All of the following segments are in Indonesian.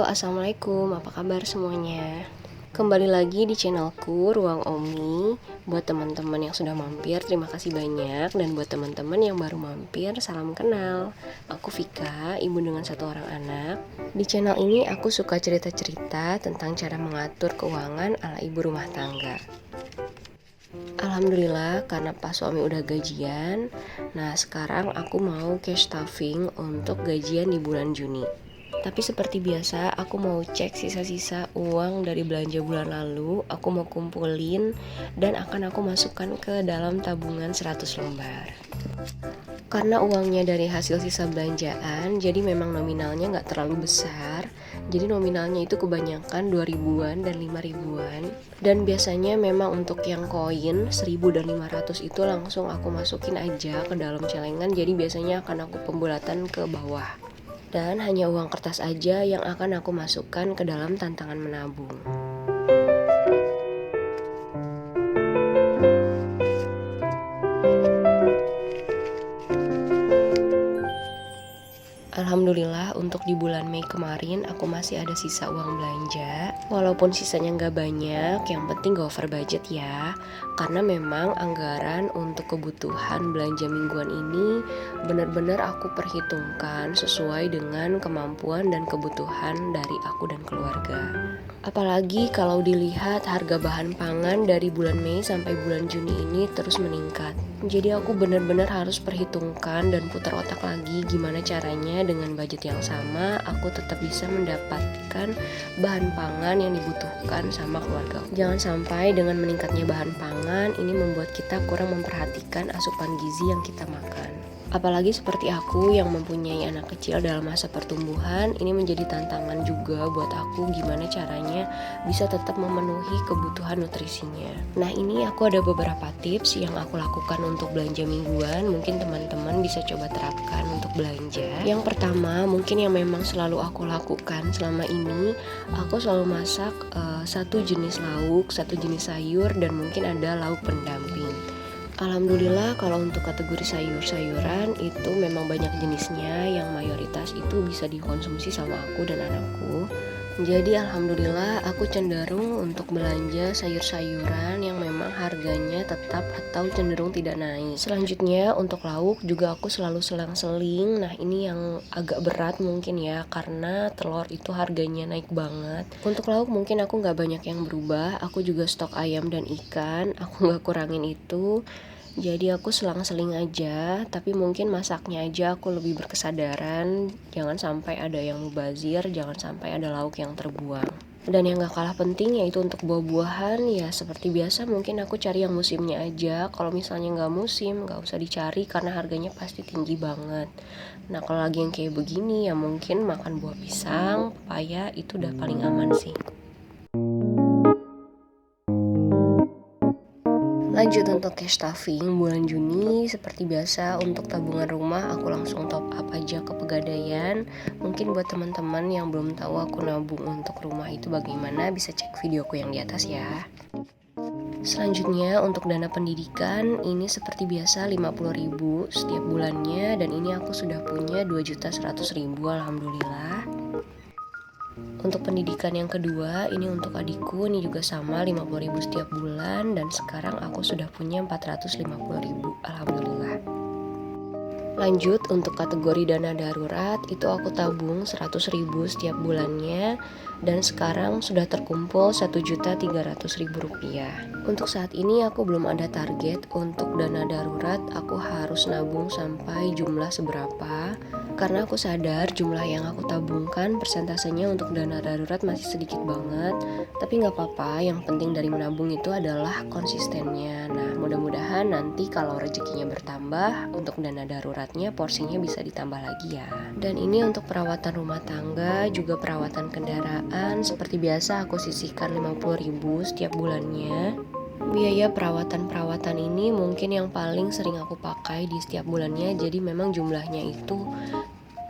Assalamualaikum, apa kabar semuanya? Kembali lagi di channelku Ruang Omi. Buat teman-teman yang sudah mampir, terima kasih banyak. Dan buat teman-teman yang baru mampir, salam kenal. Aku Vika, ibu dengan 1 orang anak. Di channel ini aku suka cerita-cerita tentang cara mengatur keuangan ala ibu rumah tangga. Alhamdulillah, karena pas suami udah gajian, nah sekarang aku mau cash stuffing untuk gajian di bulan Juni. Tapi seperti biasa, aku mau cek sisa-sisa uang dari belanja bulan lalu. Aku mau kumpulin dan akan aku masukkan ke dalam tabungan 100 lembar. Karena uangnya dari hasil sisa belanjaan, jadi memang nominalnya nggak terlalu besar. Jadi nominalnya itu kebanyakan 2 ribuan dan 5 ribuan. Dan biasanya memang untuk yang koin 1000 dan 500 itu langsung aku masukin aja ke dalam celengan. Jadi biasanya akan aku pembulatan ke bawah. Dan hanya uang kertas aja yang akan aku masukkan ke dalam tantangan menabung. Alhamdulillah untuk di bulan Mei kemarin aku masih ada sisa uang belanja. Walaupun sisanya nggak banyak, yang penting gak over budget ya. Karena memang anggaran untuk kebutuhan belanja mingguan ini benar-benar aku perhitungkan sesuai dengan kemampuan dan kebutuhan dari aku dan keluarga. Apalagi kalau dilihat harga bahan pangan dari bulan Mei sampai bulan Juni ini terus meningkat. Jadi aku benar-benar harus perhitungkan dan putar otak lagi gimana caranya dengan budget yang sama aku tetap bisa mendapatkan bahan pangan yang dibutuhkan sama keluarga. Jangan sampai dengan meningkatnya bahan pangan ini membuat kita kurang memperhatikan asupan gizi yang kita makan. Apalagi seperti aku yang mempunyai anak kecil dalam masa pertumbuhan, ini menjadi tantangan juga buat aku gimana caranya bisa tetap memenuhi kebutuhan nutrisinya. Nah, ini aku ada beberapa tips yang aku lakukan untuk belanja mingguan, mungkin teman-teman bisa coba terapkan untuk belanja. Yang pertama, mungkin yang memang selalu aku lakukan selama ini, aku selalu masak satu jenis lauk, satu jenis sayur, dan mungkin ada lauk pendamping. Alhamdulillah kalau untuk kategori sayur-sayuran itu memang banyak jenisnya yang mayoritas itu bisa dikonsumsi sama aku dan anakku. Jadi alhamdulillah aku cenderung untuk belanja sayur-sayuran yang memang harganya tetap atau cenderung tidak naik. Selanjutnya untuk lauk juga aku selalu selang-seling. Nah ini yang agak berat mungkin ya karena telur itu harganya naik banget. Untuk lauk mungkin aku gak banyak yang berubah. Aku juga stok ayam dan ikan, aku gak kurangin itu. Jadi aku selang-seling aja, tapi mungkin masaknya aja aku lebih berkesadaran. Jangan sampai ada yang mubazir, jangan sampai ada lauk yang terbuang. Dan yang gak kalah penting yaitu untuk buah-buahan, ya seperti biasa mungkin aku cari yang musimnya aja. Kalau misalnya gak musim, gak usah dicari karena harganya pasti tinggi banget. Nah kalau lagi yang kayak begini ya mungkin makan buah pisang, pepaya itu udah paling aman sih. Lanjut untuk cash stuffing bulan Juni, seperti biasa untuk tabungan rumah aku langsung top up aja ke Pegadaian. Mungkin buat teman-teman yang belum tahu aku nabung untuk rumah itu bagaimana, bisa cek videoku yang di atas ya. Selanjutnya untuk dana pendidikan ini seperti biasa 50.000 setiap bulannya, dan ini aku sudah punya 2.100.000 alhamdulillah. Untuk pendidikan yang kedua, ini untuk adikku, ini juga sama 50.000 setiap bulan, dan sekarang aku sudah punya 450.000, alhamdulillah. Lanjut untuk kategori dana darurat, itu aku tabung 100.000 setiap bulannya, dan sekarang sudah terkumpul 1.300.000 rupiah. Untuk saat ini aku belum ada target untuk dana darurat, aku harus nabung sampai jumlah seberapa. Karena aku sadar jumlah yang aku tabungkan persentasenya untuk dana darurat masih sedikit banget. Tapi gak apa-apa, yang penting dari menabung itu adalah konsistennya. Nah mudah-mudahan nanti kalau rezekinya bertambah, untuk dana daruratnya porsinya bisa ditambah lagi ya. Dan ini untuk perawatan rumah tangga, juga perawatan kendaraan. Seperti biasa aku sisihkan 50.000 setiap bulannya. Biaya perawatan ini mungkin yang paling sering aku pakai di setiap bulannya, jadi memang jumlahnya itu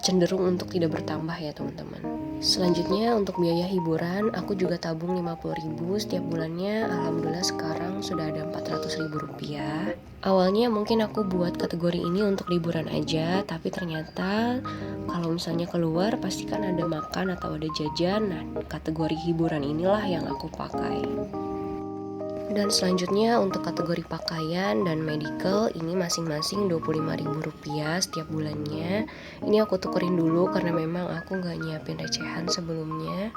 cenderung untuk tidak bertambah ya teman-teman. Selanjutnya untuk biaya hiburan aku juga tabung 50.000 setiap bulannya. Alhamdulillah sekarang sudah ada 400.000 rupiah. Awalnya mungkin aku buat kategori ini untuk liburan aja, tapi ternyata kalau misalnya keluar pasti kan ada makan atau ada jajan. Nah, kategori hiburan inilah yang aku pakai. Dan selanjutnya untuk kategori pakaian dan medical ini masing-masing 25.000 rupiah setiap bulannya. Ini aku tukerin dulu karena memang aku nggak nyiapin recehan sebelumnya.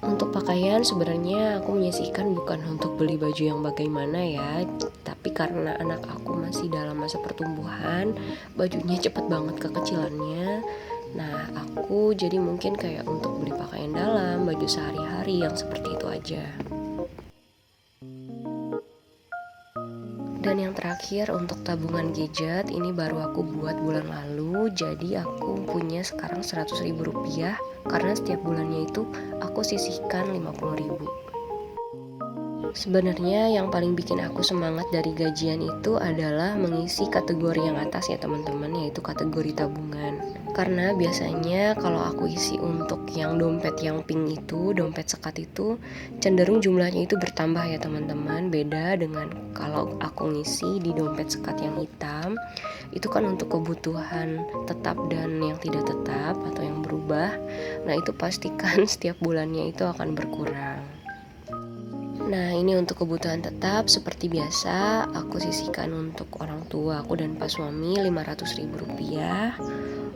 Untuk pakaian sebenarnya aku menyisihkan bukan untuk beli baju yang bagaimana ya, tapi karena anak aku masih dalam masa pertumbuhan, bajunya cepet banget kekecilannya. Nah, aku jadi mungkin kayak untuk beli pakaian dalam, baju sehari-hari yang seperti itu aja. Dan yang terakhir untuk tabungan gadget ini baru aku buat bulan lalu. Jadi aku punya sekarang 100.000 rupiah karena setiap bulannya itu aku sisihkan 50.000. Sebenarnya yang paling bikin aku semangat dari gajian itu adalah mengisi kategori yang atas ya teman-teman, yaitu kategori tabungan. Karena biasanya kalau aku isi untuk yang dompet yang pink itu, dompet sekat itu cenderung jumlahnya itu bertambah ya teman-teman. Beda dengan kalau aku ngisi di dompet sekat yang hitam, itu kan untuk kebutuhan tetap dan yang tidak tetap atau yang berubah. Nah, itu pastikan setiap bulannya itu akan berkurang. Nah, ini untuk kebutuhan tetap seperti biasa aku sisihkan untuk orang tua aku dan pas suami 500.000 rupiah,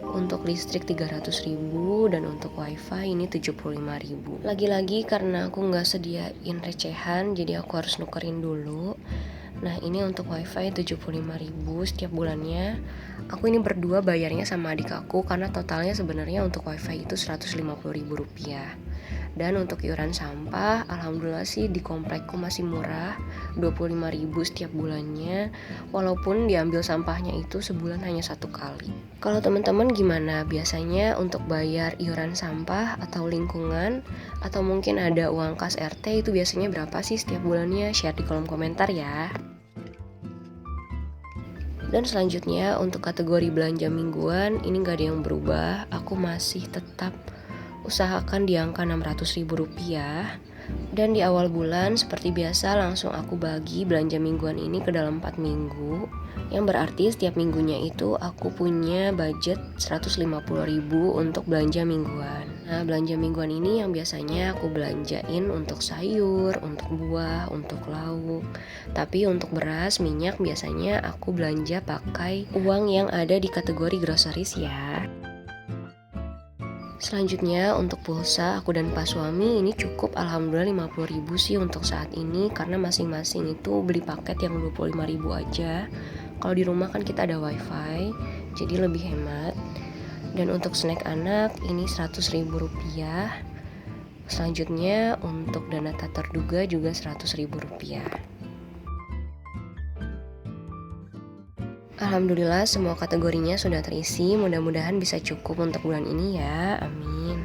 untuk listrik 300.000, dan untuk wifi ini 75.000. Lagi-lagi karena aku nggak sediain recehan jadi aku harus nukerin dulu. Nah, ini untuk wifi 75.000 setiap bulannya. Aku ini berdua bayarnya sama adik aku karena totalnya sebenarnya untuk wifi itu 150.000 rupiah. Dan untuk iuran sampah, alhamdulillah sih di komplekku masih murah, 25.000 setiap bulannya, walaupun diambil sampahnya itu sebulan hanya 1 kali. Kalau teman-teman gimana biasanya untuk bayar iuran sampah atau lingkungan, atau mungkin ada uang kas RT itu biasanya berapa sih setiap bulannya? Share di kolom komentar ya. Dan selanjutnya untuk kategori belanja mingguan ini gak ada yang berubah, aku masih tetap usahakan di angka 600.000 rupiah. Dan di awal bulan seperti biasa langsung aku bagi belanja mingguan ini ke dalam 4 minggu, yang berarti setiap minggunya itu aku punya budget 150.000 untuk belanja mingguan. Nah, belanja mingguan ini yang biasanya aku belanjain untuk sayur, untuk buah, untuk lauk. Tapi untuk beras, minyak biasanya aku belanja pakai uang yang ada di kategori groceries ya. Selanjutnya untuk pulsa aku dan pas suami ini cukup alhamdulillah 50.000 sih untuk saat ini, karena masing-masing itu beli paket yang 25.000 aja. Kalau di rumah kan kita ada wifi jadi lebih hemat. Dan untuk snack anak ini 100.000 rupiah. Selanjutnya untuk dana tak terduga juga 100.000 rupiah. Alhamdulillah semua kategorinya sudah terisi, mudah-mudahan bisa cukup untuk bulan ini ya, amin.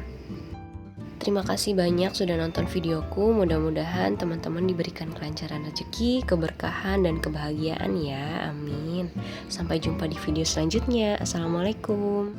Terima kasih banyak sudah nonton videoku, mudah-mudahan teman-teman diberikan kelancaran rezeki, keberkahan, dan kebahagiaan ya, amin. Sampai jumpa di video selanjutnya, assalamualaikum.